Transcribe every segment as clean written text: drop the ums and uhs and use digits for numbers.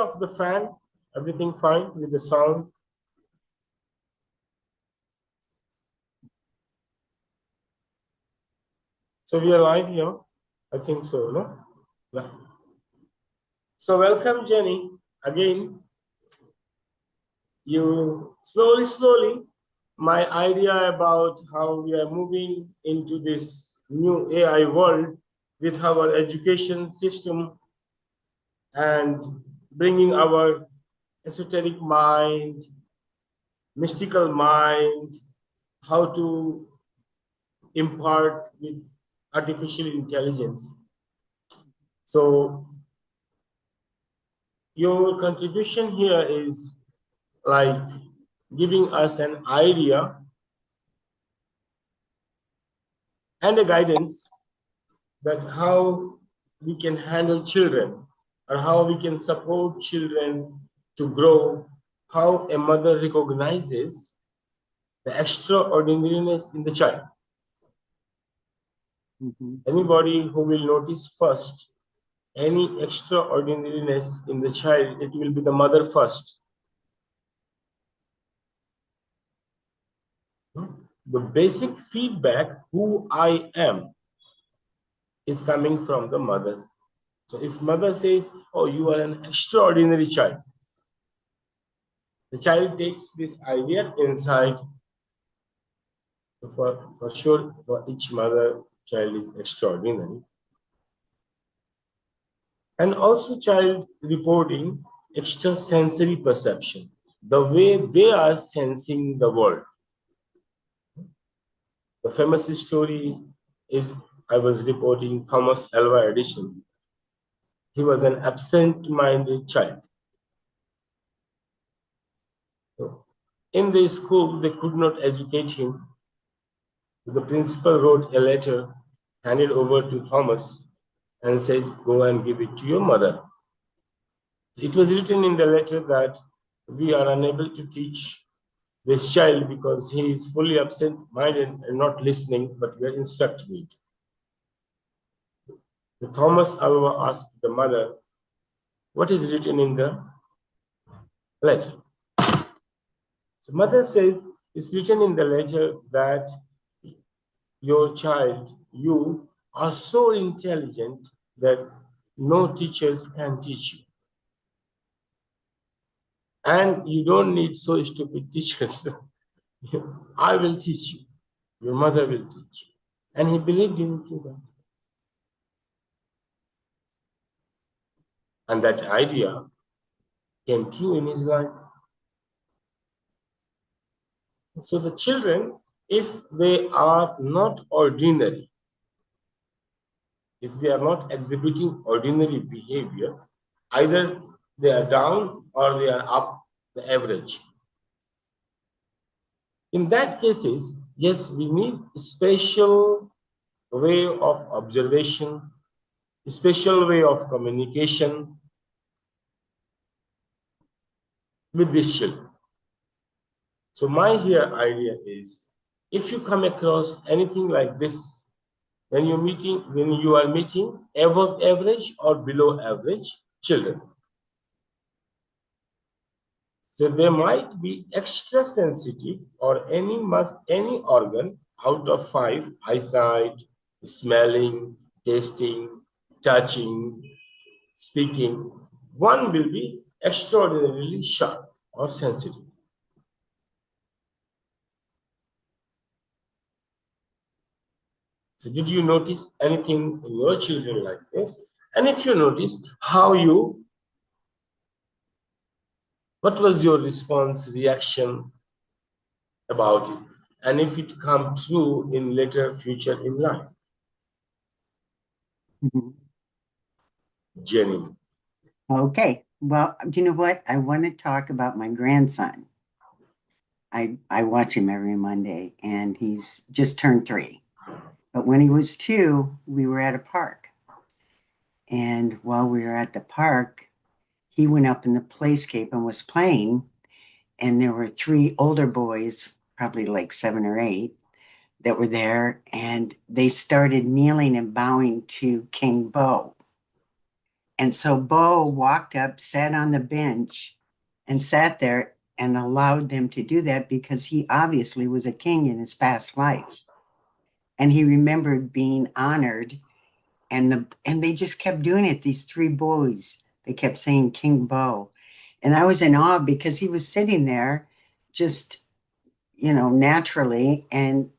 off the fan? Everything fine with the sound? So we are live here? I think so, no? Yeah. So welcome, Jenny. Again, you slowly, my idea about how we are moving into this new AI world with our education system and bringing our esoteric mind, mystical mind, how to impart with artificial intelligence. So your contribution here is like giving us an idea and a guidance that how we can handle children or how we can support children to grow, how a mother recognizes the extraordinariness in the child. Anybody who will notice first any extraordinariness in the child, it will be the mother first. The basic feedback, who I am, is coming from the mother. So if mother says, oh, you are an extraordinary child, the child takes this idea inside. For sure, for each mother, child is extraordinary. And also child reporting extrasensory perception, the way they are sensing the world. The famous story is, I was reporting Thomas Alva Edison. He was an absent-minded child. So in the school, they could not educate him. The principal wrote a letter, handed over to Thomas, and said, go and give it to your mother. It was written in the letter that we are unable to teach this child because he is fully absent-minded and not listening, but we are instructing it. So Thomas Alva asked the mother, what is written in the letter? So mother says, it's written in the letter that your child, you are so intelligent that no teachers can teach you. And you don't need so stupid teachers. I will teach you. Your mother will teach you. And he believed into that. And that idea came true in his life. So the children, if they are not ordinary, if they are not exhibiting ordinary behavior, either they are down or they are up the average. In that cases, yes, we need a special way of observation, a special way of communication with these children. So my here idea is, if you come across anything like this, when you are meeting above average or below average children, so they might be extra sensitive or any organ out of 5, eyesight, smelling, tasting, touching, speaking, one will be extraordinarily sharp or sensitive. So did you notice anything in your children like this? And if you notice, what was your response, reaction about it? And if it come true in later future in life? Jenny. Okay, well, you know what? I want to talk about my grandson. I watch him every Monday, and he's just turned 3. But when he was 2, we were at a park. And while we were at the park, he went up in the playscape and was playing. And there were 3 older boys, probably like 7 or 8, that were there. And they started kneeling and bowing to King Bo. And so Bo walked up, sat on the bench, and sat there and allowed them to do that because he obviously was a king in his past life. And he remembered being honored. And they just kept doing it, these three boys. They kept saying King Bo. And I was in awe because he was sitting there just, naturally and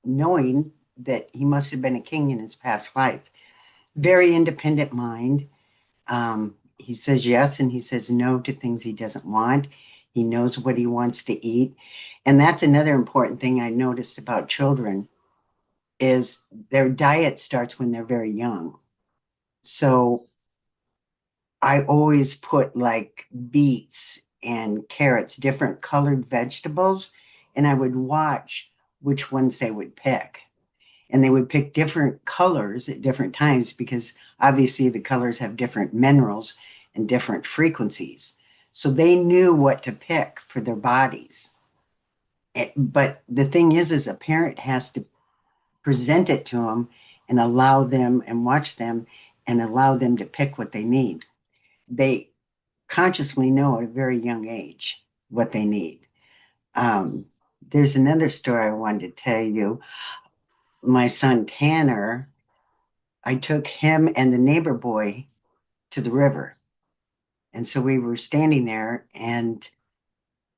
knowing that he must have been a king in his past life. Very independent mind. He says yes and he says no to things he doesn't want. He knows what he wants to eat. And that's another important thing I noticed about children is their diet starts when they're very young. So I always put like beets and carrots, different colored vegetables, and I would watch which ones they would pick. And they would pick different colors at different times because obviously the colors have different minerals and different frequencies. So they knew what to pick for their bodies. But the thing is a parent has to present it to them and allow them and watch them and allow them to pick what they need. They consciously know at a very young age what they need. Um, there's another story I wanted to tell you. My son Tanner, I took him and the neighbor boy to the river. And so we were standing there, and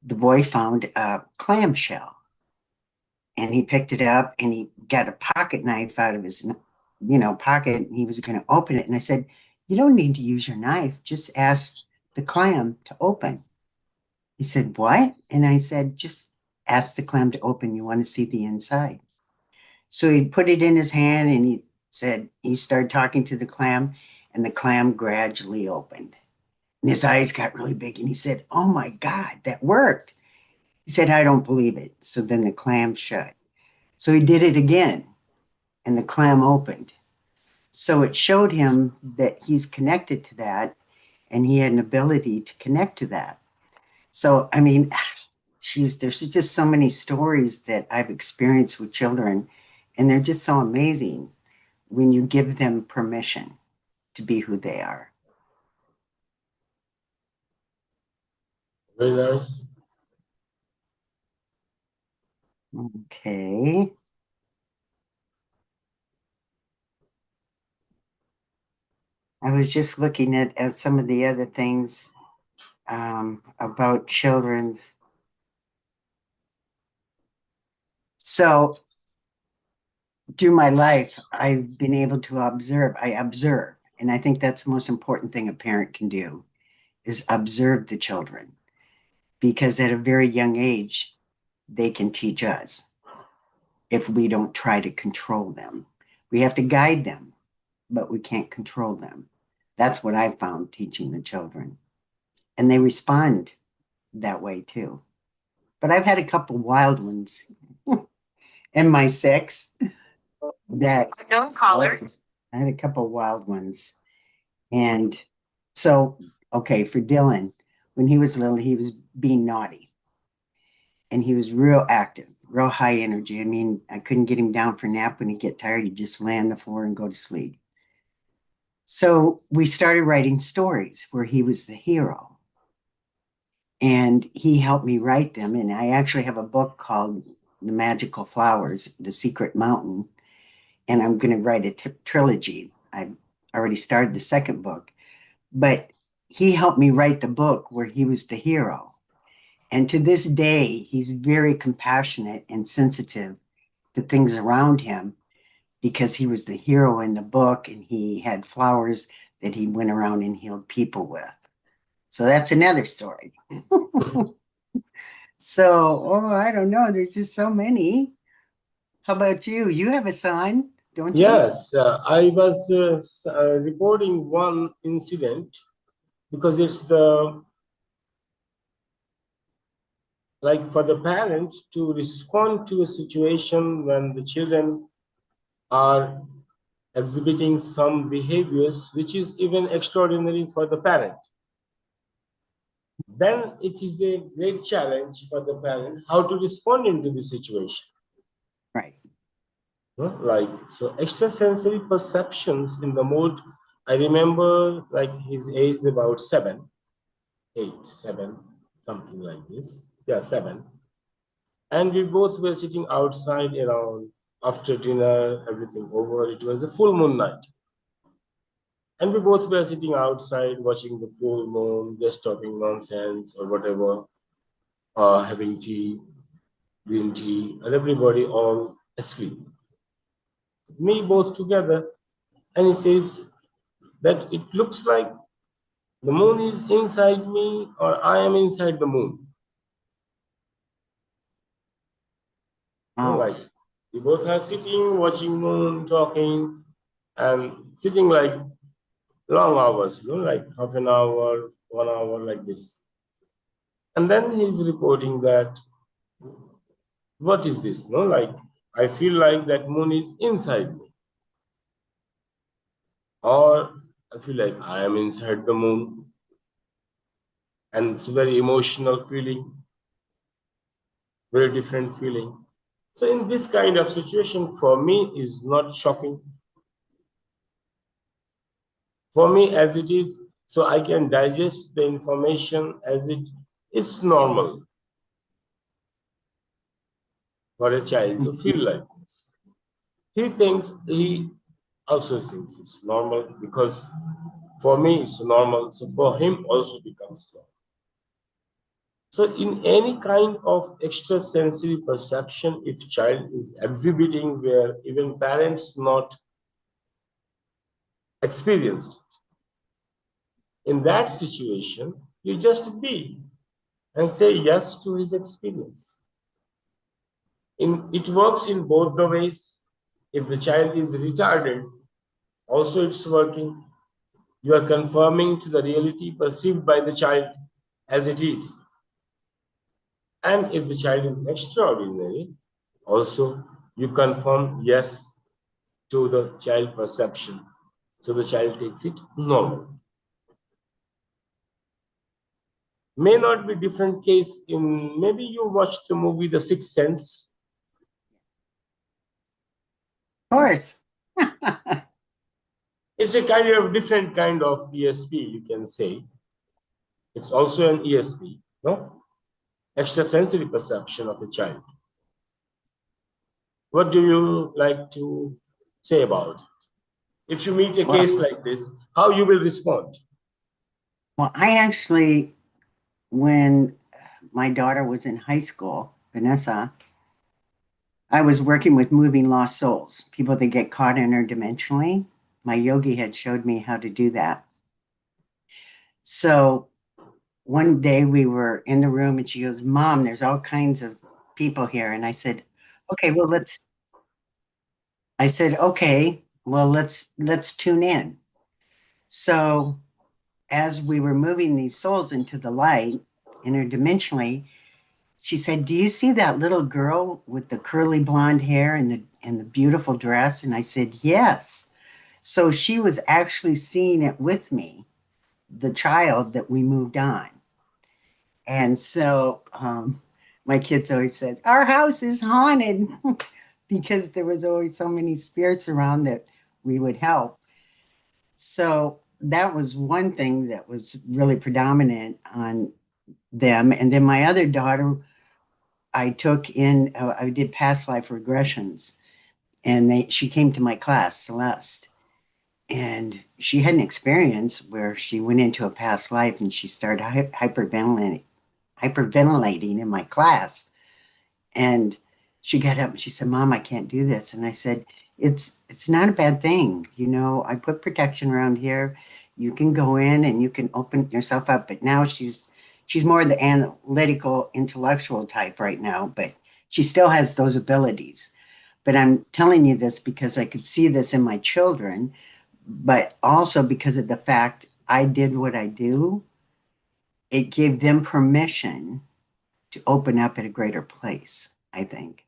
the boy found a clamshell. And he picked it up and he got a pocket knife out of his, pocket. And he was going to open it. And I said, "You don't need to use your knife. Just ask the clam to open." He said, "What?" And I said, "Just ask the clam to open. You want to see the inside." So he put it in his hand and he started talking to the clam, and the clam gradually opened. And his eyes got really big and he said, "Oh my God, that worked." He said, "I don't believe it." So then the clam shut. So he did it again and the clam opened. So it showed him that he's connected to that and he had an ability to connect to that. So, I mean, geez, there's just so many stories that I've experienced with children, and they're just so amazing when you give them permission to be who they are. Very nice. Okay. I was just looking at some of the other things about children. So through my life, I've been able to observe. I observe. And I think that's the most important thing a parent can do is observe the children because at a very young age, they can teach us if we don't try to control them. We have to guide them, but we can't control them. That's what I found teaching the children. And they respond that way too. But I've had a couple wild ones in my six that no callers. I had a couple wild ones. And so, okay, for Dylan, when he was little, he was being naughty and he was real active, real high energy. I mean, I couldn't get him down for a nap. When he'd get tired, he'd just lay on the floor and go to sleep. So we started writing stories where he was the hero. And he helped me write them. And I actually have a book called The Magical Flowers, The Secret Mountain. And I'm going to write a trilogy. I've already started the second book. But he helped me write the book where he was the hero. And to this day, he's very compassionate and sensitive to things around him because he was the hero in the book and he had flowers that he went around and healed people with. So that's another story. So, oh, I don't know. There's just so many. How about you? You have a son, don't you? Yes, I was recording one incident because it's the like for the parent to respond to a situation when the children are exhibiting some behaviors which is even extraordinary for the parent. Then it is a great challenge for the parent how to respond into the situation. Right. Like so extrasensory perceptions in the mode I remember like his age is about 7, 8, 7, something like this. Yeah, 7. And we both were sitting outside around after dinner, everything over. It was a full moon night. And we both were sitting outside watching the full moon, just talking nonsense or whatever, having tea, green tea, and everybody all asleep. Me both together. And he says that it looks like the moon is inside me or I am inside the moon. No, Oh, like we both are sitting, watching moon, talking, and sitting like long hours, no, like half an hour, 1 hour, like this. And then he's reporting that what is this? No, like I feel like that moon is inside me, or I feel like I am inside the moon, and it's a very emotional feeling, very different feeling. So in this kind of situation, for me, is not shocking. For me, as it is, so I can digest the information as it is normal for a child to feel like this. He also thinks it's normal because for me it's normal, so for him also becomes normal. So in any kind of extrasensory perception, if child is exhibiting where even parents not experienced it, in that situation, you just be and say yes to his experience. It works in both the ways. If the child is retarded, also it's working. You are confirming to the reality perceived by the child as it is. And if the child is extraordinary, also you confirm yes to the child perception. So the child takes it normal. May not be different case in maybe you watched the movie The Sixth Sense. of course. It's a kind of different kind of ESP, you can say. It's also an ESP, no? Extrasensory perception of a child. What do you like to say about it? If you meet a Well, case like this, how you will respond? well, I actually, when my daughter was in high school, Vanessa, I was working with moving lost souls, people that get caught interdimensionally. My yogi had showed me how to do that. So one day we were in the room and she goes, Mom, there's all kinds of people here. And I said, okay, well, let's tune in. So as we were moving these souls into the light interdimensionally, she said, do you see that little girl with the curly blonde hair and the beautiful dress? And I said, yes. So she was actually seeing it with me, the child that we moved on. And so my kids always said, our house is haunted because there was always so many spirits around that we would help. So that was one thing that was really predominant on them. And then my other daughter, I did past life regressions, and she came to my class, Celeste, and she had an experience where she went into a past life and she started hyperventilating in my class. And she got up and she said, Mom, I can't do this. And I said, it's not a bad thing. You know, I put protection around here. You can go in and you can open yourself up. But now she's more the analytical, intellectual type right now, but she still has those abilities. But I'm telling you this because I could see this in my children, but also because of the fact I did what I do, it gave them permission to open up at a greater place, I think.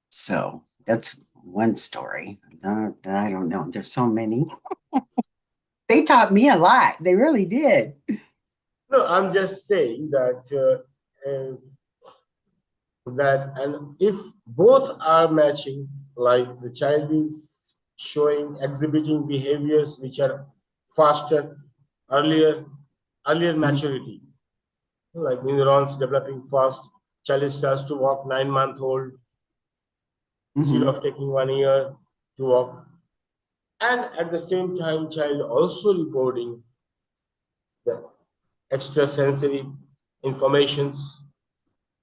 So that's one story. I don't know. There's so many. They taught me a lot. They really did. No, I'm just saying that and if both are matching, like the child is showing, exhibiting behaviors which are faster, earlier maturity, like neurons developing fast. Child starts to walk 9-month-old instead Mm-hmm. of taking 1 year to walk. And at the same time, child also recording the extrasensory informations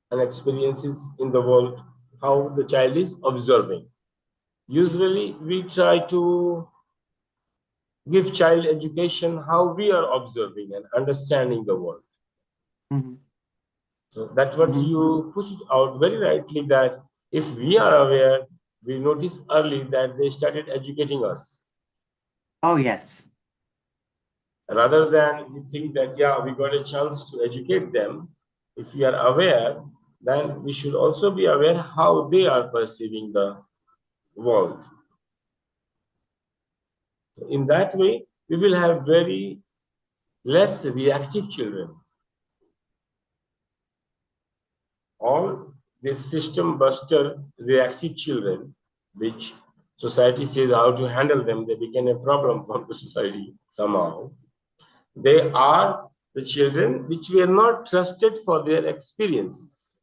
and experiences in the world, how the child is observing. Usually, we try to give child education how we are observing and understanding the world. Mm-hmm. So that's what Mm-hmm. you put it out very rightly, that if we are aware, we notice early that they started educating us. Oh, yes. Rather than we think that, yeah, we got a chance to educate them, if we are aware, then we should also be aware how they are perceiving the world. In that way, we will have very less reactive children. All these system buster reactive children, which society says how to handle them, they became a problem for the society somehow. They are the children which were not trusted for their experiences.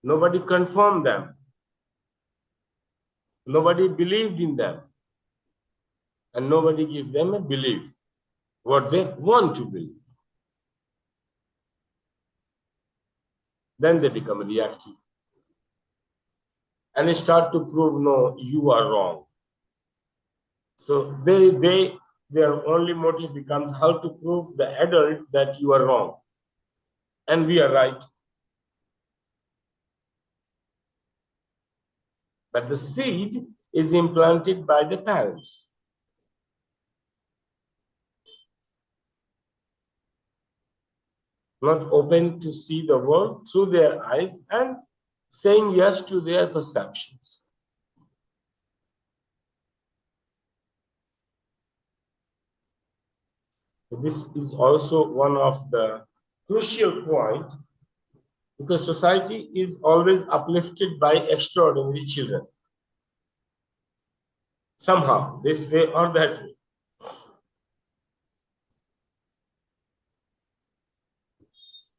Nobody confirmed them. Nobody believed in them. And nobody gave them a belief, what they want to believe. Then they become reactive. And they start to prove, no, you are wrong. So their only motive becomes how to prove the adult that you are wrong and we are right. But the seed is implanted by the parents. Not open to see the world through their eyes and saying yes to their perceptions. This is also one of the crucial point, because society is always uplifted by extraordinary children. Somehow, this way or that way.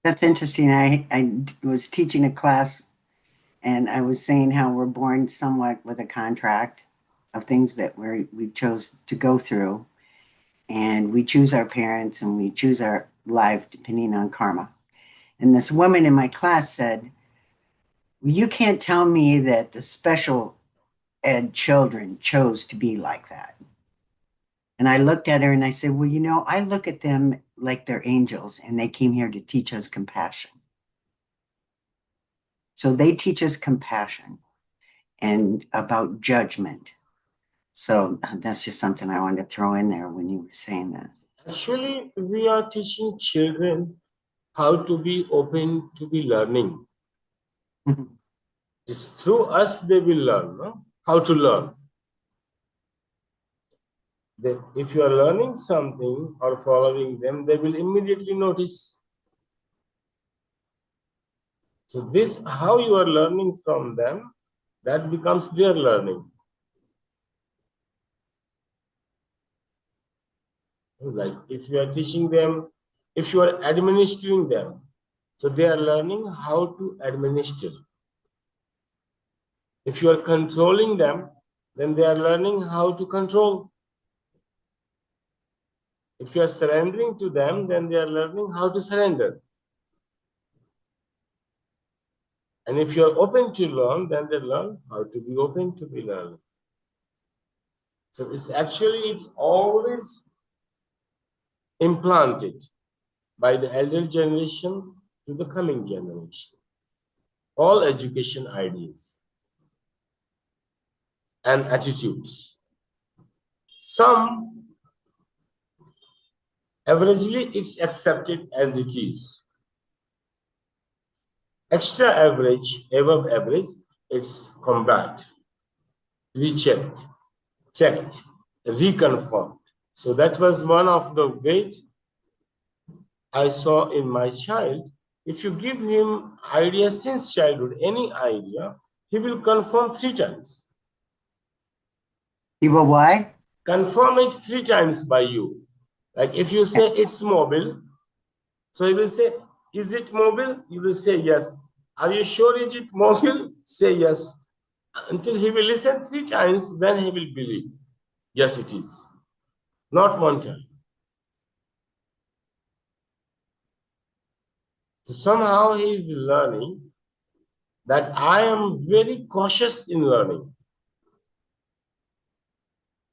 That's interesting. I was teaching a class and I was saying how we're born somewhat with a contract of things that we chose to go through. And we choose our parents and we choose our life depending on karma. And this woman in my class said, well, you can't tell me that the special ed children chose to be like that. And I looked at her and I said, well, I look at them like they're angels and they came here to teach us compassion. So they teach us compassion and about judgment. So that's just something I wanted to throw in there when you were saying that. Actually, we are teaching children how to be open to be learning. It's through us they will learn, no? How to learn. That if you are learning something or following them, they will immediately notice. So this, how you are learning from them, that becomes their learning. Like if you are teaching them, if you are administering them, so they are learning how to administer. If you are controlling them, then they are learning how to control. If you are surrendering to them, then they are learning how to surrender. And if you are open to learn, then they learn how to be open to be learning. So it's always implanted by the elder generation to the coming generation. All education ideas and attitudes. Some, averagely, it's accepted as it is. Extra average, above average, it's combat, rechecked, checked, reconfirmed. So that was one of the great I saw in my child. If you give him ideas since childhood, any idea, he will confirm 3 times. He will what? Confirm it 3 times by you. Like if you say it's mobile, so he will say, is it mobile? You will say yes. Are you sure is it mobile? Say yes. Until he will listen 3 times, then he will believe. Yes, it is. Not one time. So somehow he is learning that I am very cautious in learning,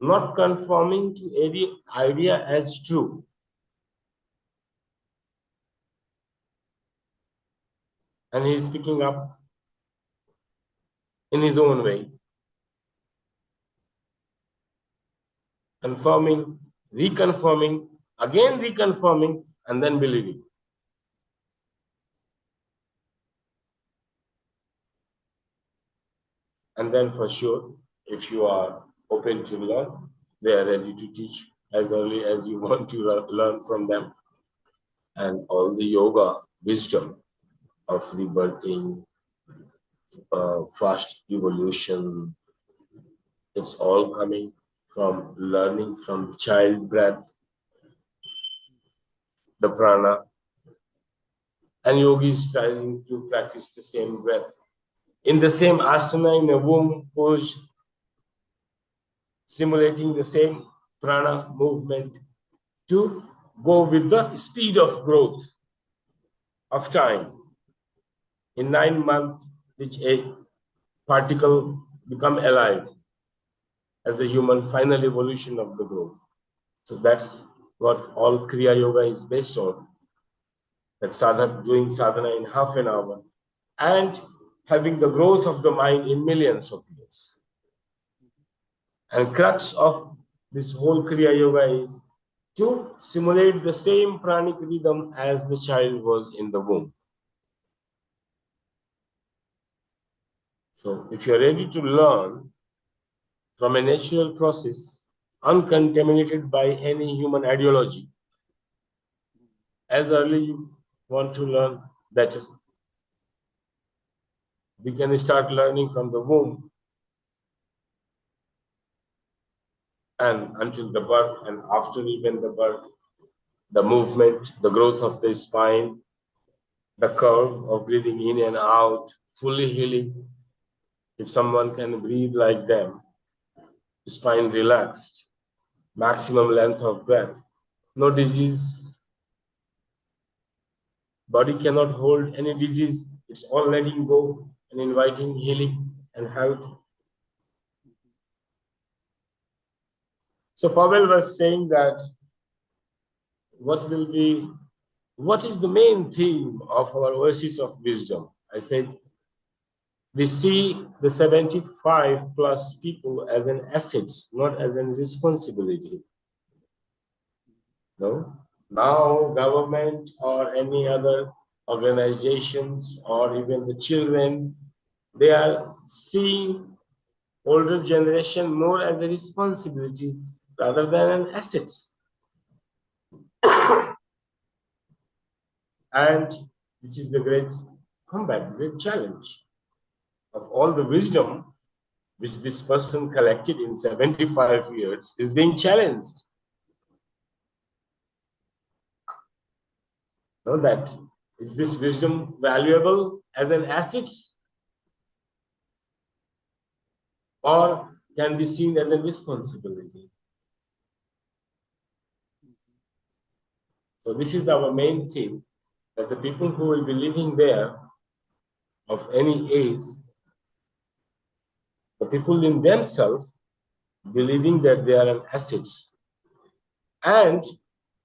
not conforming to any idea as true. And he is picking up in his own way, confirming, reconfirming, again reconfirming, and then believing. And then for sure, if you are open to learn, they are ready to teach as early as you want to learn from them. And all the yoga wisdom of rebirthing, fast evolution, it's all coming from learning from child breath, the prana, and yogis trying to practice the same breath. In the same asana, in a womb pose, simulating the same prana movement to go with the speed of growth of time. In 9 months, which a particle become alive as a human final evolution of the growth. So that's what all Kriya Yoga is based on. That sadhak doing sadhana in half an hour and having the growth of the mind in millions of years. And crux of this whole Kriya Yoga is to simulate the same pranic rhythm as the child was in the womb. So if you're ready to learn from a natural process, uncontaminated by any human ideology, as early you want to learn better, we can start learning from the womb and until the birth, and after even the birth, the movement, the growth of the spine, the curve of breathing in and out, fully healing. If someone can breathe like them, spine relaxed, maximum length of breath, no disease, body cannot hold any disease, it's all letting go and inviting healing and health. So Pavel was saying that what is the main theme of our Oasis of Wisdom? I said, we see the 75 plus people as an asset, not as a responsibility. No? Now government or any other organizations or even the children, they are seeing older generation more as a responsibility rather than an asset. And this is the great comeback, great challenge of all the wisdom which this person collected in 75 years is being challenged. Know that is this wisdom valuable as an asset or can be seen as a responsibility? So this is our main theme, that the people who will be living there of any age, the people in themselves believing that they are an asset and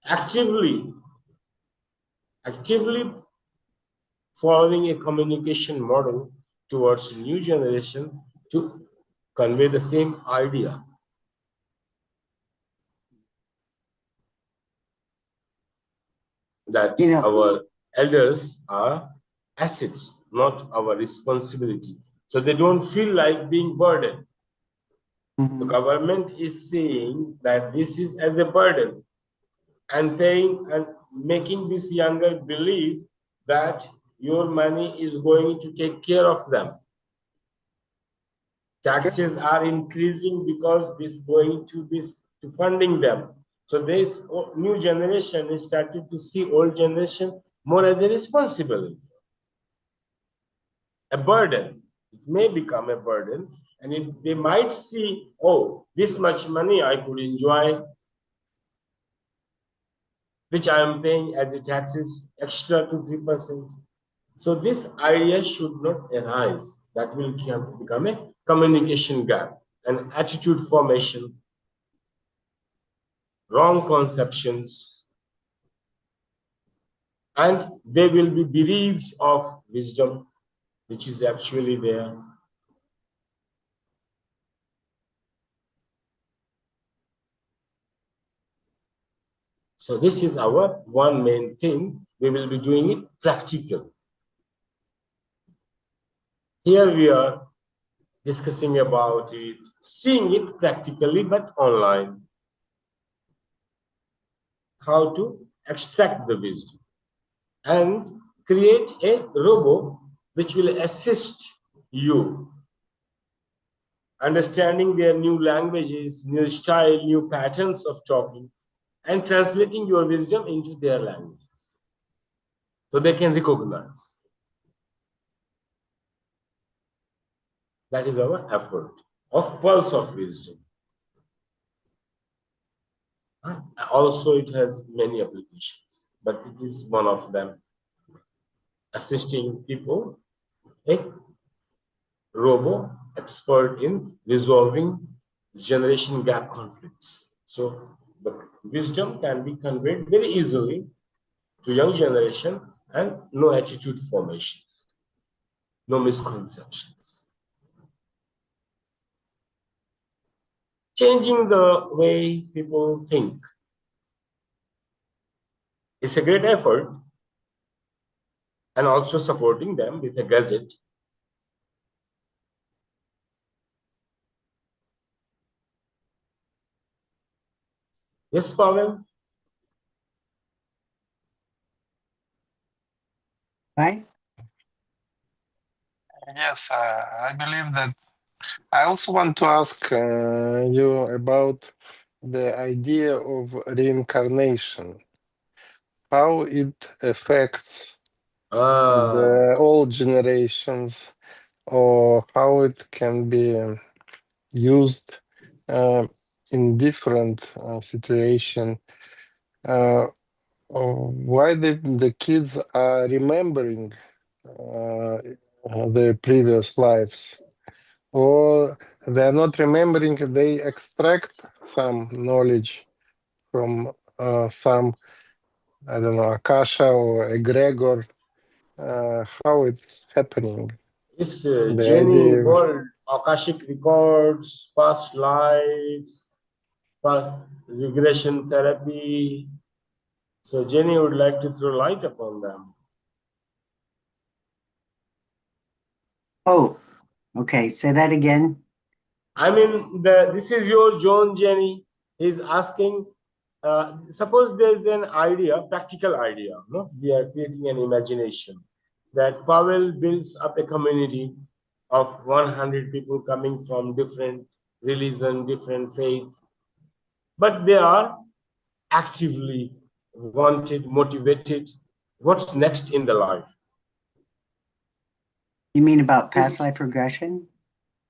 actively following a communication model towards new generation to convey the same idea that our elders are assets, not our responsibility. So they don't feel like being burdened. The government is saying that this is as a burden and paying and making this younger believe that your money is going to take care of them. Taxes are increasing because this going to this to funding them. So this new generation is started to see old generation more as a responsibility, a burden. It may become a burden, and they might see, oh, this much money I could enjoy, which I am paying as a taxes extra to 3%. So this idea should not arise. That will become a communication gap, an attitude formation, wrong conceptions, and they will be bereaved of wisdom, which is actually there. So this is our one main thing. We will be doing it practical. Here we are discussing about it, seeing it practically, but online. How to extract the wisdom and create a robot which will assist you understanding their new languages, new style, new patterns of talking, and translating your wisdom into their languages so they can recognize. That is our effort of pulse of wisdom. Also, it has many applications, but it is one of them, assisting people, a robo expert in resolving generation gap conflicts. So the wisdom can be conveyed very easily to young generation and no attitude formations, no misconceptions. Changing the way people think is a great effort, and also supporting them with a gadget. Yes, Pavel? Right? Yes, I believe that. I also want to ask you about the idea of reincarnation, how it affects Ah, the old generations, or how it can be used uh, in different situation. Uh, why the kids are remembering their previous lives, or they're not remembering, they extract some knowledge from some, I don't know, akasha or egregor, how it's happening, this the journey idea of, involved Akashic records, past lives, past regression therapy. So Jenny would like to throw light upon them. Oh, okay. Say that again. I mean, this is your John Jenny. He's asking, suppose there's an idea, practical idea, no? We are creating an imagination that Pavel builds up a community of 100 people coming from different religion, different faith, but they are actively wanted, motivated. What's next in the life? You mean about past life regression?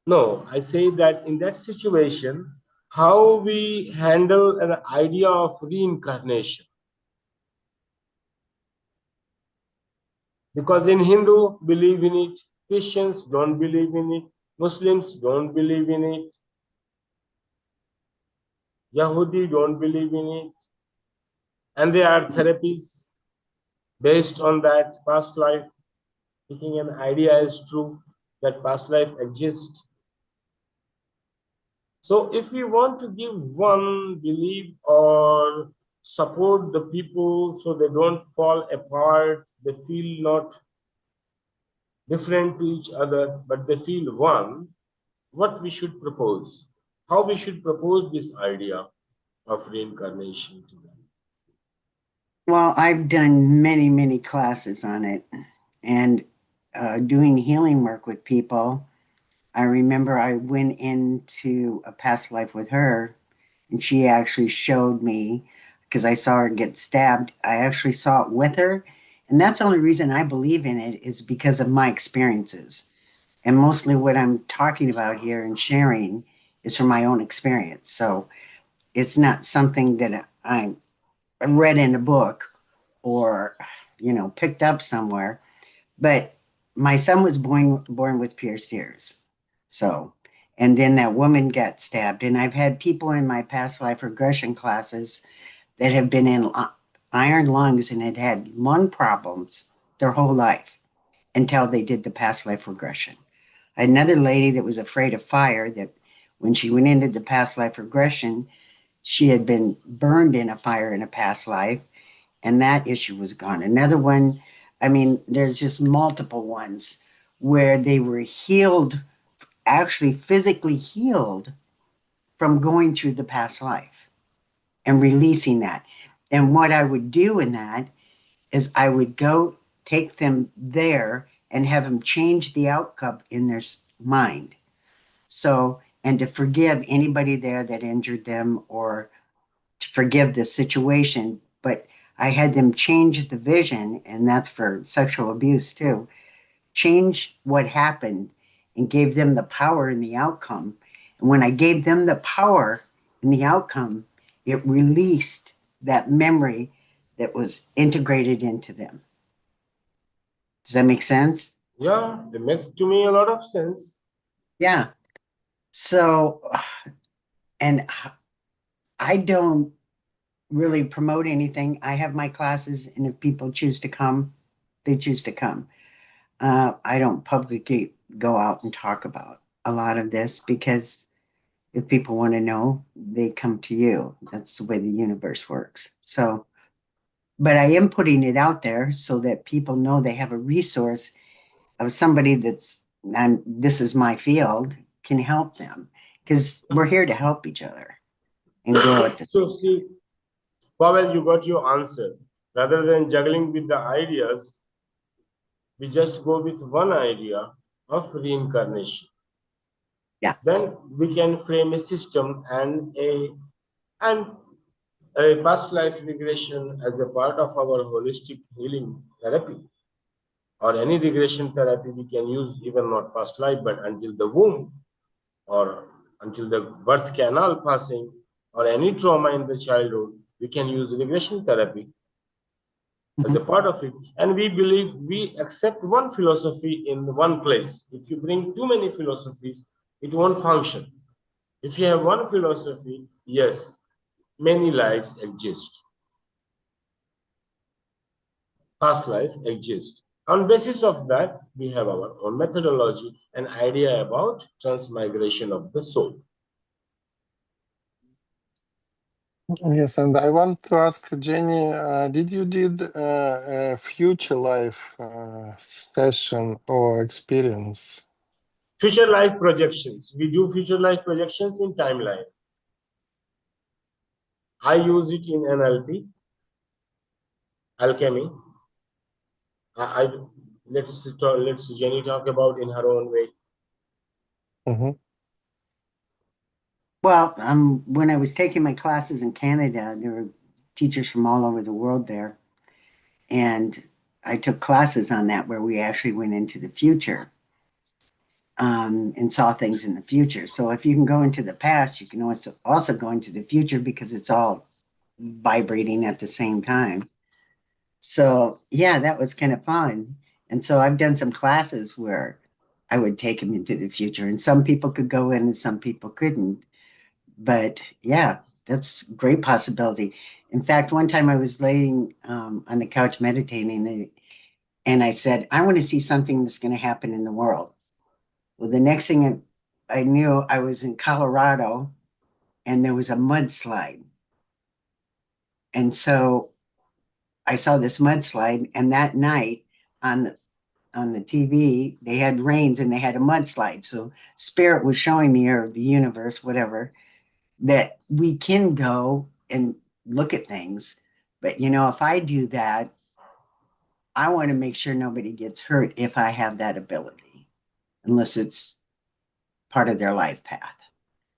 No, I say that in that situation, how we handle an idea of reincarnation. Because in Hindu believe in it, Christians don't believe in it, Muslims don't believe in it, Yahudi don't believe in it, and there are therapies based on that past life, taking an idea as true that past life exists. So if we want to give one belief or support the people so they don't fall apart, they feel not different to each other, but they feel one, what we should propose, how we should propose this idea of reincarnation to them. Well, I've done many, many classes on it and doing healing work with people. I remember I went into a past life with her, and she actually showed me because I saw her get stabbed. I actually saw it with her. And that's the only reason I believe in it is because of my experiences. And mostly what I'm talking about here and sharing is from my own experience. So it's not something that I read in a book or, picked up somewhere. But my son was born with pierced ears. So, and then that woman got stabbed. And I've had people in my past life regression classes that have been in iron lungs and had had lung problems their whole life until they did the past life regression. Another lady that was afraid of fire, that when she went into the past life regression, she had been burned in a fire in a past life, and that issue was gone. Another one, I mean, there's just multiple ones where they were healed, actually physically healed from going through the past life and releasing that. And what I would do in that is I would go take them there and have them change the outcome in their mind. So, and to forgive anybody there that injured them or to forgive the situation. But I had them change the vision, and that's for sexual abuse too. Change what happened and gave them the power in the outcome. And when I gave them the power in the outcome, it released that memory that was integrated into them. Does that make sense? Yeah, it makes to me a lot of sense. Yeah. So, and I don't really promote anything. I have my classes, and if people choose to come, they choose to come. I don't publicly go out and talk about a lot of this because if people want to know, they come to you. That's the way the universe works. So, but I am putting it out there so that people know they have a resource of somebody that's, and this is my field, can help them because we're here to help each other and grow at the So, same time. see, Pavel, you got your answer. Rather than juggling with the ideas, we just go with one idea of reincarnation. Yeah. Then we can frame a system and a past life regression as a part of our holistic healing therapy, or any regression therapy we can use, even not past life but until the womb, or until the birth canal passing, or any trauma in the childhood, we can use regression therapy as a Mhm. part of it. And we believe we accept one philosophy in one place. If you bring too many philosophies, it won't function. If you have one philosophy, yes, many lives exist. Past life exists. On basis of that, we have our own methodology and idea about transmigration of the soul. Yes, and I want to ask Jenny, did you did a future life session or experience? Future life projections. We do future life projections in timeline. I use it in NLP, alchemy. I let's Jenny talk about in her own way. Mhm. Well, when I was taking my classes in Canada, there were teachers from all over the world there. And I took classes on that where we actually went into the future and saw things in the future. So if you can go into the past, you can also go into the future because it's all vibrating at the same time. So yeah, that was kind of fun. And so I've done some classes where I would take them into the future, and some people could go in and some people couldn't. But yeah, that's a great possibility. In fact, one time I was laying on the couch meditating, and I said, I want to see something that's going to happen in the world. Well, the next thing I knew, I was in Colorado and there was a mudslide. And so I saw this mudslide, and that night on the TV, they had rains and they had a mudslide. So Spirit was showing me, or the universe, whatever, that we can go and look at things. But if I do that, I want to make sure nobody gets hurt if I have that ability, unless it's part of their life path.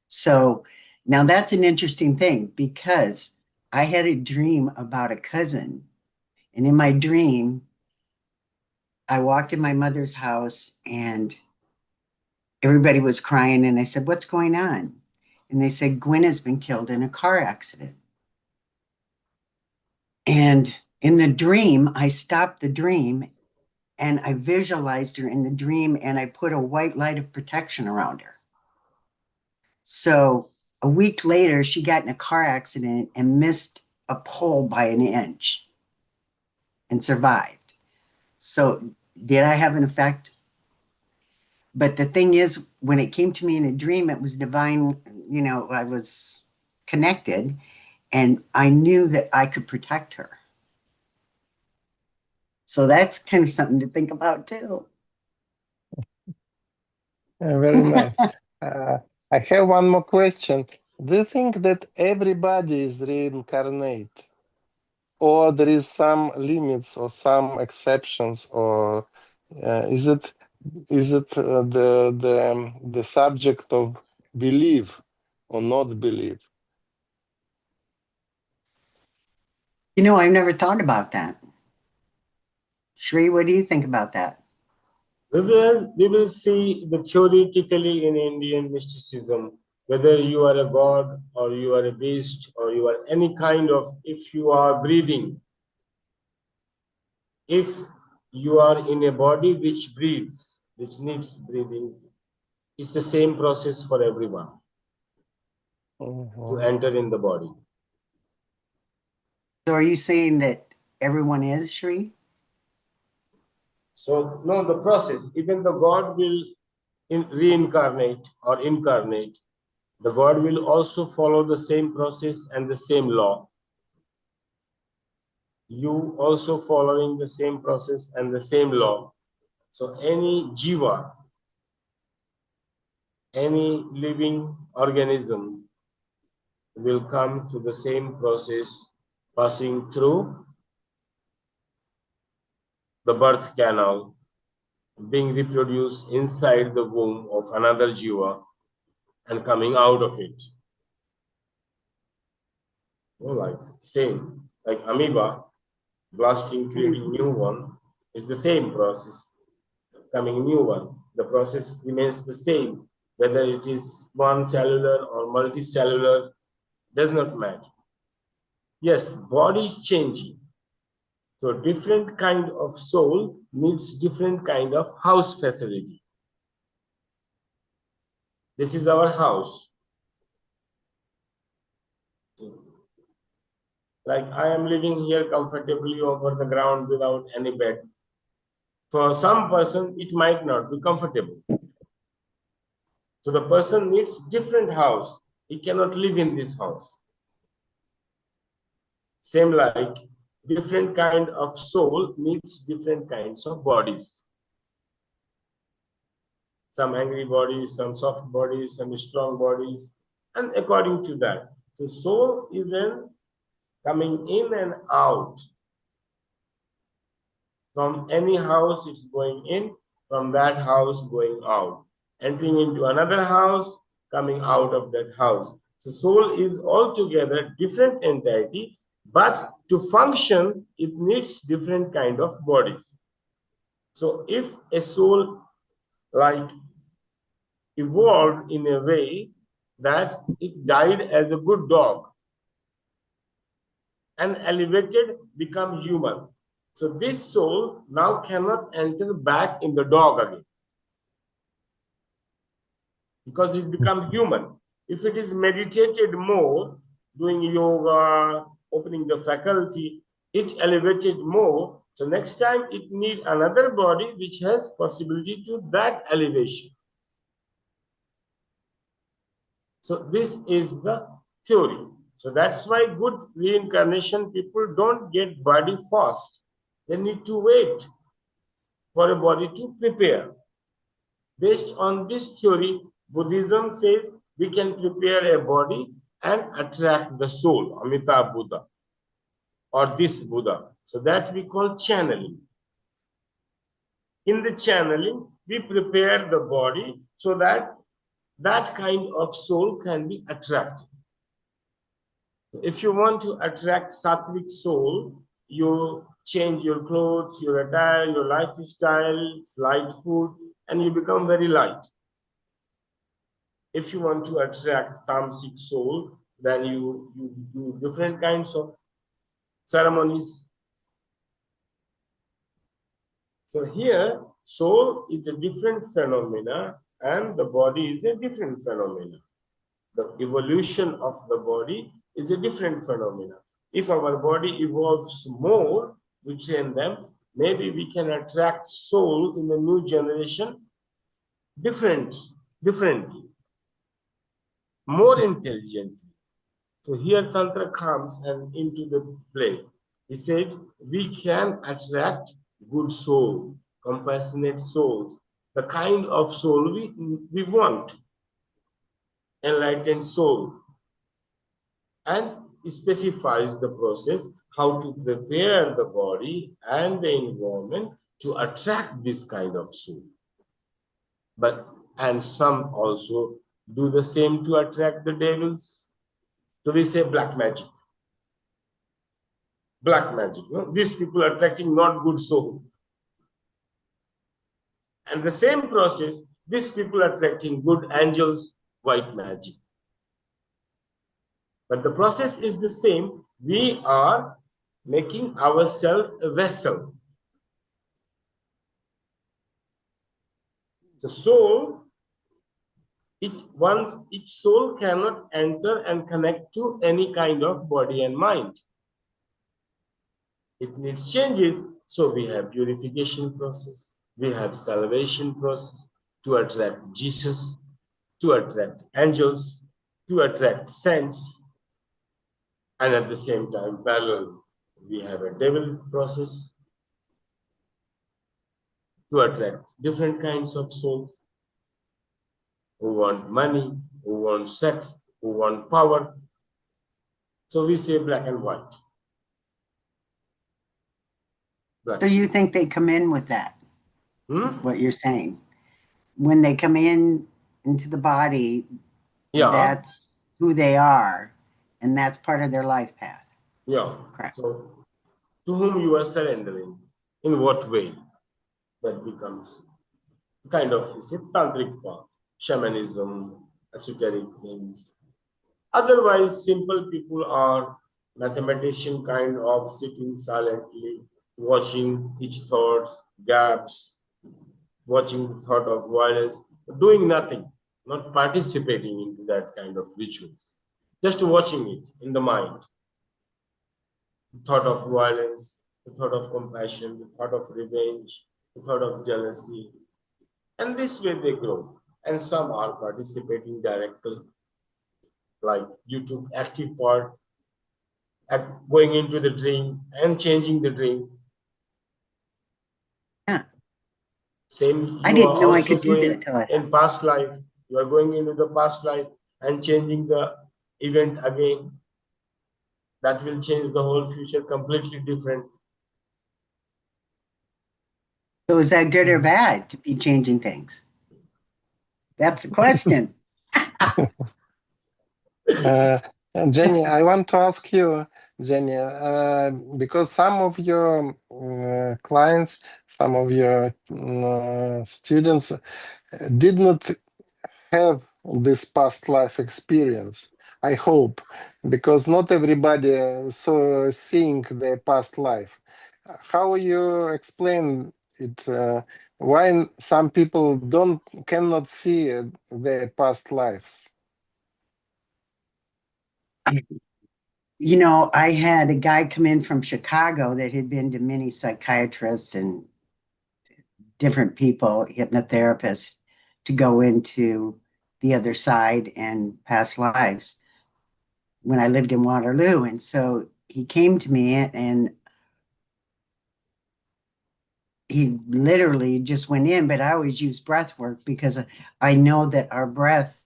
So now that's an interesting thing because I had a dream about a cousin. And in my dream, I walked in my mother's house and everybody was crying. And I said, "What's going on?" And they said, "Gwen has been killed in a car accident." And in the dream, I stopped the dream and I visualized her in the dream and I put a white light of protection around her. So a week later, she got in a car accident and missed a pole by an inch and survived. So did I have an effect? But the thing is, when it came to me in a dream, it was divine. I was connected and I knew that I could protect her. So that's kind of something to think about too. Very nice. I have one more question. Do you think that everybody is reincarnate, or there is some limits or some exceptions, or is it the subject of belief or not belief? I've never thought about that. Shri, what do you think about that? We will see the theoretically in Indian mysticism, whether you are a god or you are a beast or you are any kind of, if you are breathing, if you are in a body which breathes, which needs breathing, it's the same process for everyone to enter in the body. So are you saying that everyone is, Shri? So, no, the process, even the God will reincarnate or incarnate, the God will also follow the same process and the same law. You also following the same process and the same law. So any jiva, any living organism will come to the same process, passing through the birth canal, being reproduced inside the womb of another jiva and coming out of it. Like same, like amoeba, blasting, creating new one, is the same process, coming new one. The process remains the same, whether it is one cellular or multicellular, does not matter. Yes, body is changing. So different kind of soul needs different kind of house facility. This is our house. Like I am living here comfortably over the ground without any bed. For some person, it might not be comfortable. So the person needs different house. He cannot live in this house. Same like different kind of soul needs different kinds of bodies. Some angry bodies, some soft bodies, some strong bodies, and according to that. So soul is in coming in and out. From any house it's going in, from that house going out. Entering into another house, coming out of that house. So soul is altogether different entity, but to function, it needs different kind of bodies. So if a soul like evolved in a way that it died as a good dog and elevated, become human. So this soul now cannot enter back in the dog again because it becomes human. If it is meditated more, doing yoga, opening the faculty, it elevated more. So next time it need another body which has possibility to that elevation. So this is the theory. So that's why good reincarnation people don't get body fast. They need to wait for a body to prepare. Based on this theory, Buddhism says we can prepare a body and attract the soul, Amitabh Buddha, or this Buddha. So that we call channeling. In the channeling, we prepare the body so that that kind of soul can be attracted. If you want to attract sattvic soul, you change your clothes, your attire, your lifestyle, light food, and you become very light. If you want to attract tamasic soul, then you do different kinds of ceremonies. So here, soul is a different phenomena and the body is a different phenomena. The evolution of the body is a different phenomena. If our body evolves more, we train them, maybe we can attract soul in the new generation differently, more intelligently. So here Tantra comes and into the play. He said, we can attract good soul, compassionate souls, the kind of soul we want, enlightened soul, and specifies the process how to prepare the body and the environment to attract this kind of soul. And some also do the same to attract the devils. So we say black magic. Black magic. No? These people are attracting not good soul. And the same process, these people are attracting good angels, white magic. But the process is the same. We are making ourselves a vessel. The soul, each soul cannot enter and connect to any kind of body and mind. It needs changes. So we have purification process. We have salvation process to attract Jesus, to attract angels, to attract saints. And at the same time, parallel, we have a devil process to attract different kinds of souls who want money, who want sex, who want power. So we say black and white. So you think they come in with that? What you're saying? When they come into the body, that's who they are, and that's part of their life path. Yeah. Correct. So to whom you are surrendering, in what way? That becomes kind of tantric path, shamanism, esoteric things. Otherwise, simple people are mathematician kind of sitting silently, watching each thoughts, gaps, watching the thought of violence, doing nothing, not participating into that kind of rituals, just watching it in the mind. The thought of violence, the thought of compassion, the thought of revenge, the thought of jealousy. And this way they grow. And some are participating directly, like you took active part at going into the dream and changing the dream. Yeah. Same I you didn't are know I also could do doing that in past life. You are going into the past life and changing the event again. That will change the whole future completely different. So is that good or bad to be changing things? That's the question. Jenny, I want to ask you, Jenny, because some of your clients, some of your students did not have this past life experience. I hope, because not everybody saw seeing their past life. How you explain it? Why some people cannot see their past lives? You know, I had a guy come in from Chicago that had been to many psychiatrists and different people, hypnotherapists, to go into the other side and past lives when I lived in Waterloo. And so he came to me and he literally just went in, but I always use breath work because I know that our breath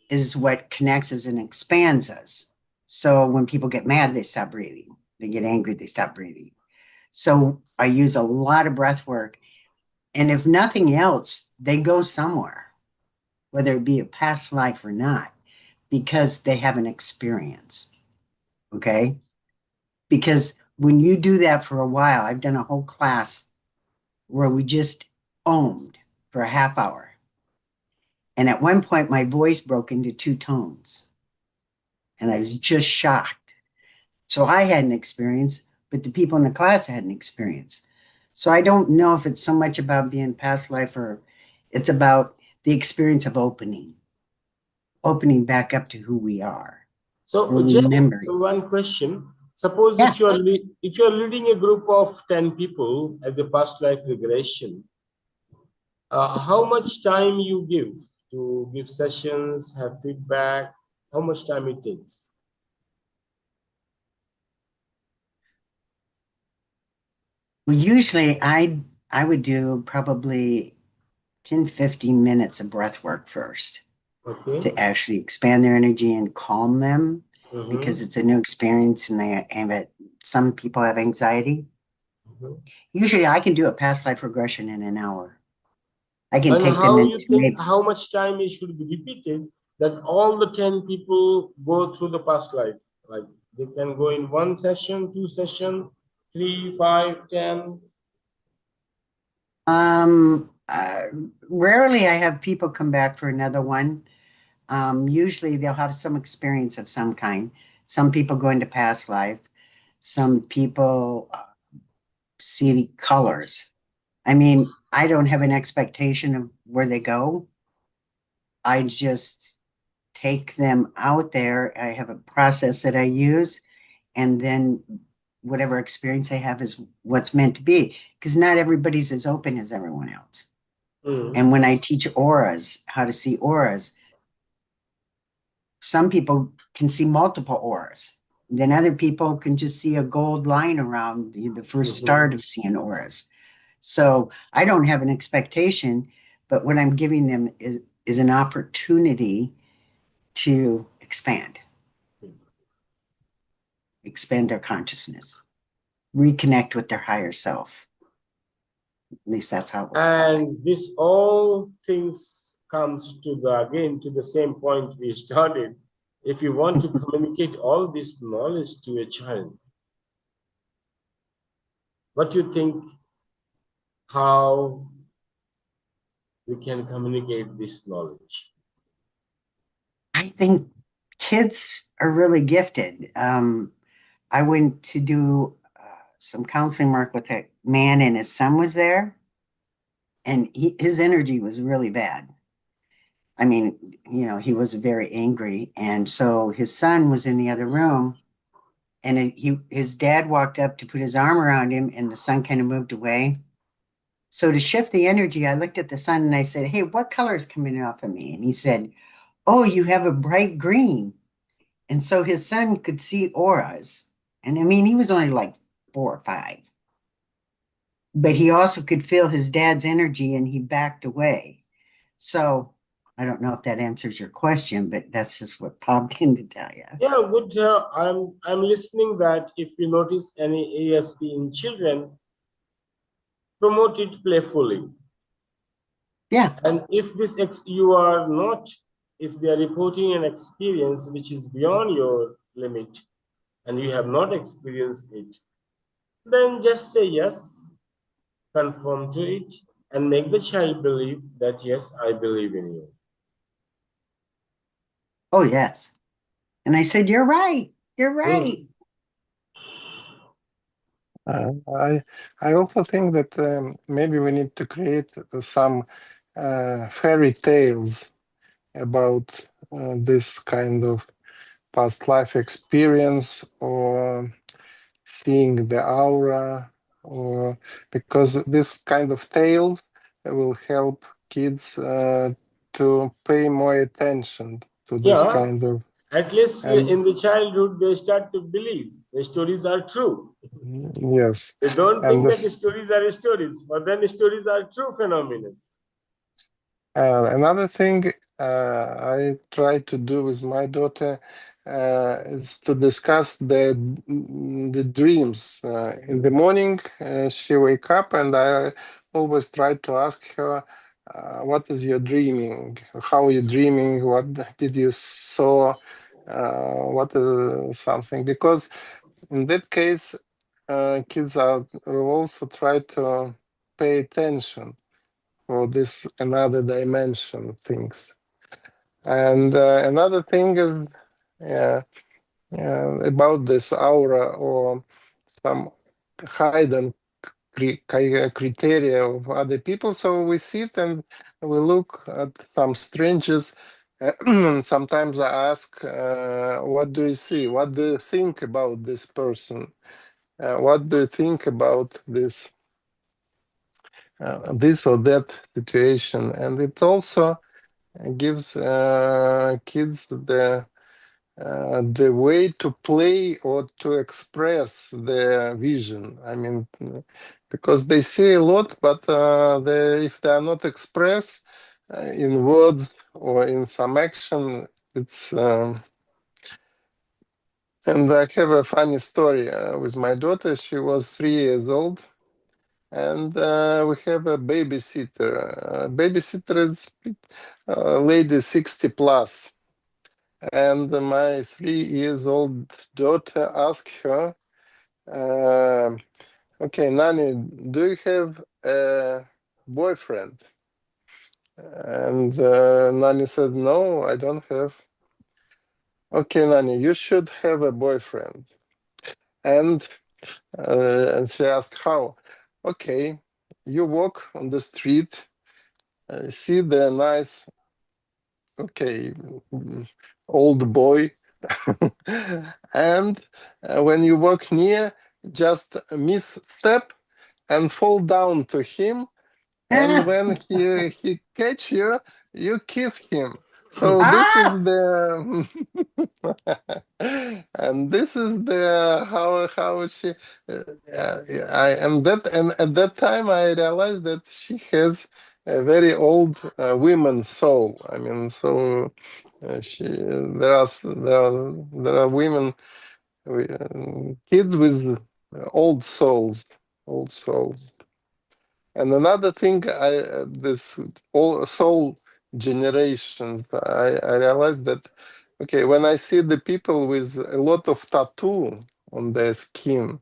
is what connects us and expands us. So when people get mad, they stop breathing. They get angry, they stop breathing. So I use a lot of breath work. And if nothing else, they go somewhere. whether it be a past life or not, because they have an experience. Okay. Because when you do that for a while, I've done a whole class where we just owned for a half hour. And at one point, my voice broke into two tones. And I was just shocked. So I had an experience, but the people in the class had an experience. So I don't know if it's so much about being past life or it's about the experience of opening back up to who we are or So, Jen, remembering. one question. Suppose Yeah. if you're leading a group of 10 people as a past life regression, how much time you give to give sessions, have feedback, how much time it takes? Well, usually I would do probably 10, 15 minutes of breath work first Okay. to actually expand their energy and calm them because it's a new experience and they have it. Some people have anxiety. Usually I can do a past life regression in an hour. I can And take them how into you think maybe how much time it should be repeated that all the 10 people go through the past life? Like they can go in one session, two session, 3, 5, 10. um uh, rarely I have people come back for another one. Usually they'll have some experience of some kind. Some people go into past life. Some people see colors. I mean, I don't have an expectation of where they go. I just take them out there. I have a process that I use, and then whatever experience I have is what's meant to be, because not everybody's as open as everyone else. And when I teach auras, how to see auras, some people can see multiple auras. Then other people can just see a gold line around the first start of seeing auras. So I don't have an expectation, but what I'm giving them is an opportunity to expand their consciousness, reconnect with their higher self. At least that's how it works out. And this all things comes to the same point we started. If you want to communicate all this knowledge to a child, what do you think how we can communicate this knowledge? I think kids are really gifted. I went to do some counseling work with a man, and his son was there, and his energy was really bad. I mean, he was very angry, and so his son was in the other room, and his dad walked up to put his arm around him, and the son kind of moved away. So to shift the energy, I looked at the son and I said, "Hey, what color is coming off of me?" And he said, "Oh, you have a bright green." And so his son could see auras. And I mean, he was only like 4 or 5, but he also could feel his dad's energy and he backed away. So I don't know if that answers your question, but that's just what popped in to tell you. Yeah, good. I'm listening that if you notice any ASP in children, promote it playfully. Yeah. And if you are not, if they are reporting an experience which is beyond your limit and you have not experienced it, then just say yes, conform to it, and make the child believe that yes, I believe in you. Oh, yes. And I said, "You're right. You're right." I also think that maybe we need to create some fairy tales about this kind of past life experience or seeing the aura, or because this kind of tales will help kids to pay more attention to this Yeah, kind of. at least And in the childhood, they start to believe the stories are true. yes, They don't and think that the this stories are stories, but then stories are true phenomena. another thing I try to do with my daughter is to discuss the dreams. In the morning, she wake up, and I always try to ask her what is your dreaming? How are you dreaming? What did you saw? What is something? Because in that case, kids will also try to pay attention for this another dimension things. And another thing is about this aura or some hidden criteria of other people. So we sit and we look at some strangers. And sometimes I ask, what do you see? What do you think about this person? What do you think about this or that situation? And it also gives kids the way to play or to express their vision. I mean, because they see a lot, but if they are not expressed in words or in some action, it's. And I have a funny story with my daughter. She was 3 years old, and we have a babysitter. Babysitter is a lady 60 plus. And my 3 years old daughter asked her, uh, okay, Nani, do you have a boyfriend? And Nani said, no, I don't have. Okay, Nani, you should have a boyfriend. And she asked, how? Okay, you walk on the street, see the nice, okay, old boy. And when you walk near, just misstep and fall down to him. And when he catch you, you kiss him. So this is Ah! the and this is the how she I and at that time I realized that she has a very old woman soul. I mean, so there are women, kids with old souls. And another thing, this all soul generations, I realized that, okay, when I see the people with a lot of tattoo on their skin,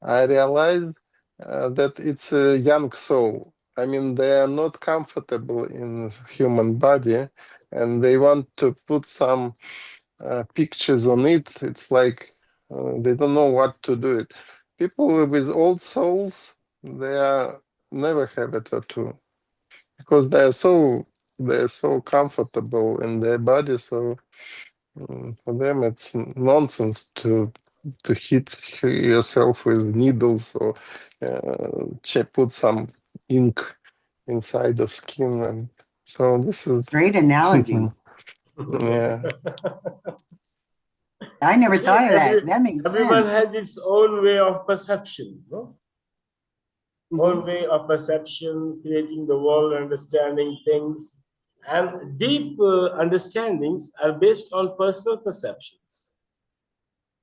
I realize that it's a young soul. I mean, they are not comfortable in human body, and they want to put some pictures on it. It's like they don't know what to do it. People with old souls, they are never have a tattoo because they're so comfortable in their body. So for them, it's nonsense to hit yourself with needles or put some ink inside of skin. And so this is Great analogy. yeah. I You never see, thought of that. That makes everyone sense. has its own way of perception, no? Mhm. Own way of perception, creating the world, understanding things. And deep understandings are based on personal perceptions,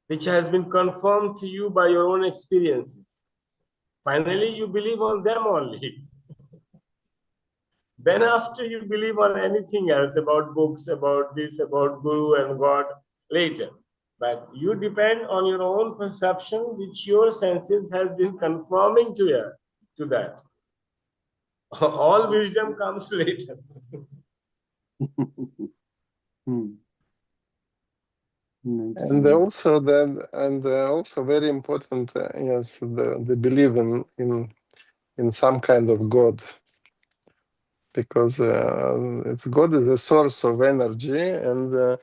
which has been confirmed to you by your own experiences. Finally, you believe on them only. Then, after you believe on anything else about books, about this, about Guru and God later. But you depend on your own perception, which your senses has been confirming to that. All wisdom comes later. Hmm. That's And funny. also then, and also very important, yes, the belief in some kind of God, because it's God is a source of energy, and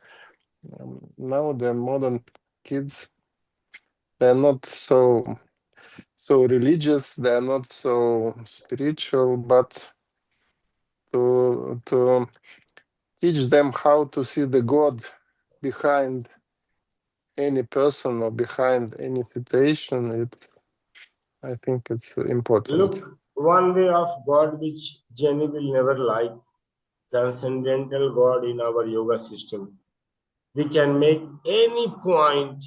now the modern kids, they're not so religious, they're not so spiritual, but to teach them how to see the God behind any person or behind any situation, I think it's important. Look, one way of God which Jenny will never like, transcendental God in our yoga system. We can make any point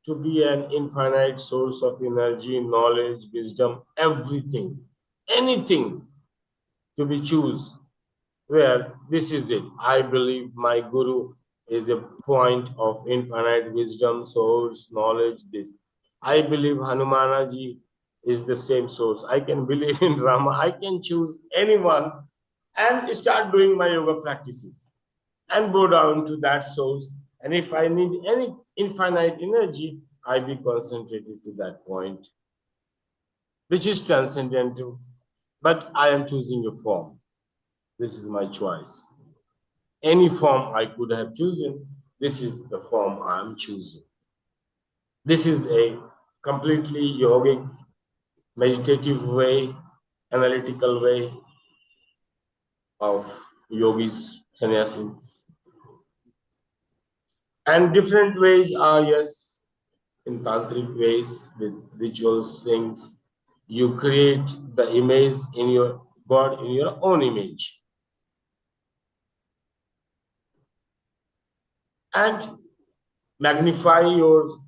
to be an infinite source of energy, knowledge, wisdom, everything, anything to be choose. where this is it. I believe my guru is a point of infinite wisdom, source, knowledge, this. I believe Hanumanaji is the same source. I can believe in Rama. I can choose anyone and start doing my yoga practices and go down to that source. And if I need any infinite energy, I be concentrated to that point, which is transcendental. But I am choosing a form. This is my choice. Any form I could have chosen, this is the form I am choosing. This is a completely yogic, meditative way, analytical way of yogis, sannyasis. And different ways are, yes, in tantric ways with rituals, things. You create the image in your God in your own image. And magnify your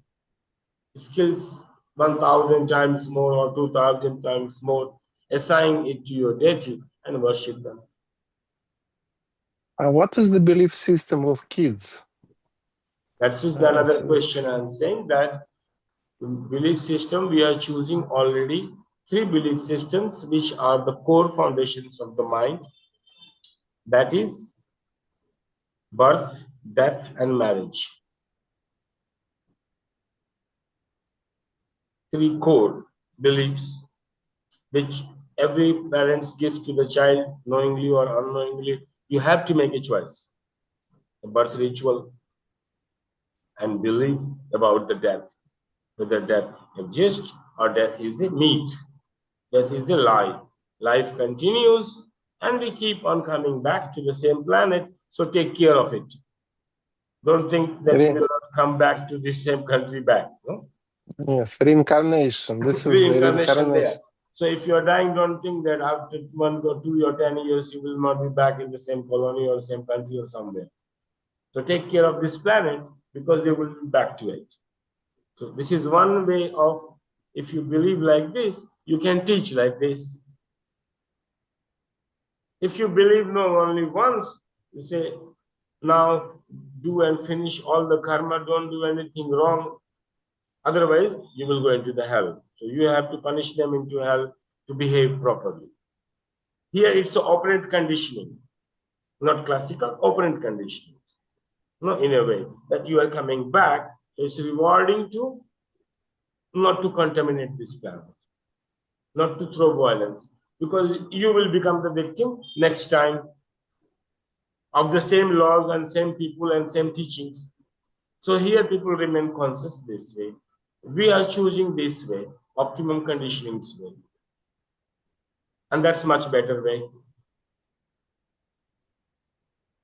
skills 1,000 times more or 2,000 times more, assign it to your deity and worship them. What is the belief system of kids? That's just another question. I'm saying that belief system, we are choosing already 3 belief systems which are the core foundations of the mind. That is birth, death, and marriage. 3 core beliefs which every parent gives to the child, knowingly or unknowingly. You have to make a choice. The birth ritual and belief about the death, whether death exists or death is a myth, death is a lie. Life continues and we keep on coming back to the same planet, so take care of it. Don't think that we will not come back to this same country back. No? Yes, reincarnation. This is the Reincarnation there. reincarnation. So if you're dying, don't think that after 1 or 2 or 10 years, you will not be back in the same colony or same country or somewhere. So take care of this planet because they will be back to it. So this is one way of, if you believe like this, you can teach like this. If you believe no only once, you say, now do and finish all the karma, don't do anything wrong. Otherwise, you will go into the hell. So you have to punish them into hell to behave properly. Here it's operant conditioning, not classical, operant conditioning. No, in a way that you are coming back. So it's rewarding to not to contaminate this planet, not to throw violence, because you will become the victim next time of the same laws and same people and same teachings. So here people remain conscious this way. We are choosing this way, optimum conditionings way. And that's much better way.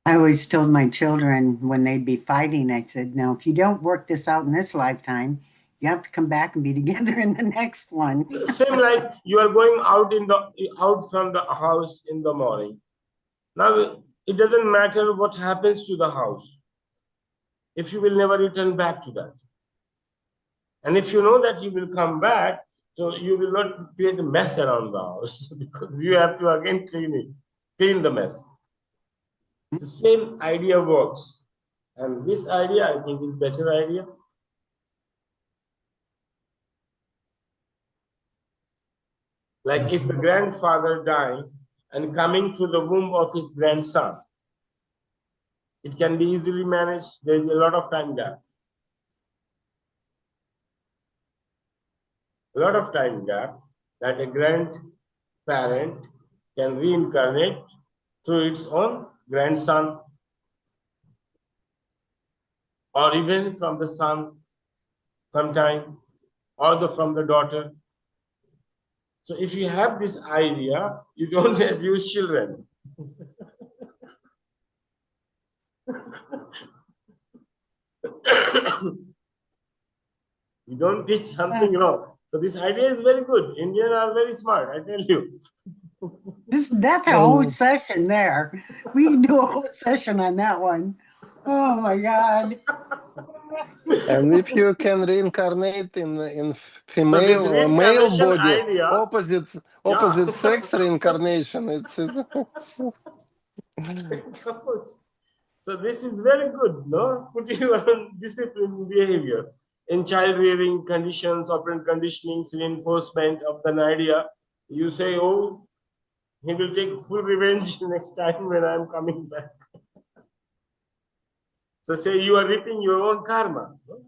I always told my children when they'd be fighting, I said, now, if you don't work this out in this lifetime, you have to come back and be together in the next one. Same like you are going out from the house in the morning. Now, it doesn't matter what happens to the house if you will never return back to that. And if you know that you will come back, so you will not create a mess around the house because you have to again clean the mess. The same idea works. And this idea, I think, is better idea. Like if a grandfather dying and coming through the womb of his grandson, it can be easily managed. There is a lot of time gap. A lot of time gap that a grandparent can reincarnate through its own grandson or even from the son sometime or from the daughter. So if you have this idea, you don't abuse children. You don't teach something wrong. So this idea is very good. Indians are very smart, I tell you. That's a whole session there. We can do a whole session on that one. Oh my God. And if you can reincarnate in female So or male body, idea, opposite sex reincarnation, it's Couples. So this is very good, no? Put you on disciplined behavior. In child rearing conditions, operant conditionings, reinforcement of an idea, you say, oh, he will take full revenge next time when I'm coming back. So say you are reaping your own karma. No?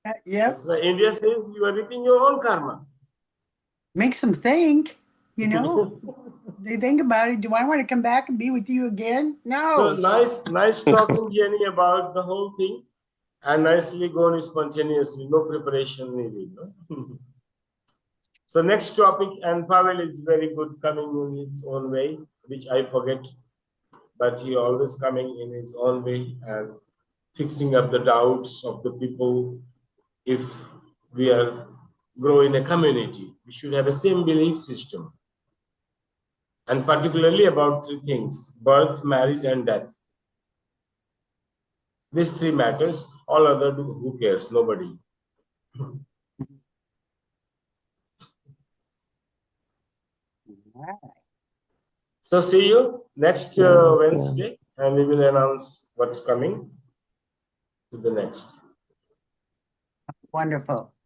Yep. That's why India says you are reaping your own karma. Makes them think, you know. They think about it. Do I want to come back and be with you again? So No. nice talking, Jenny, about the whole thing, and nicely gone spontaneously, no preparation needed. No? So next topic, and Pavel is very good coming in his own way, which I forget, but he always coming in his own way and fixing up the doubts of the people. If we are grow in a community, we should have a same belief system, and particularly about three things: birth, marriage, and death. These three matters. All other who cares? Nobody. So see you next Wednesday, and we will announce what's coming to the next. Wonderful.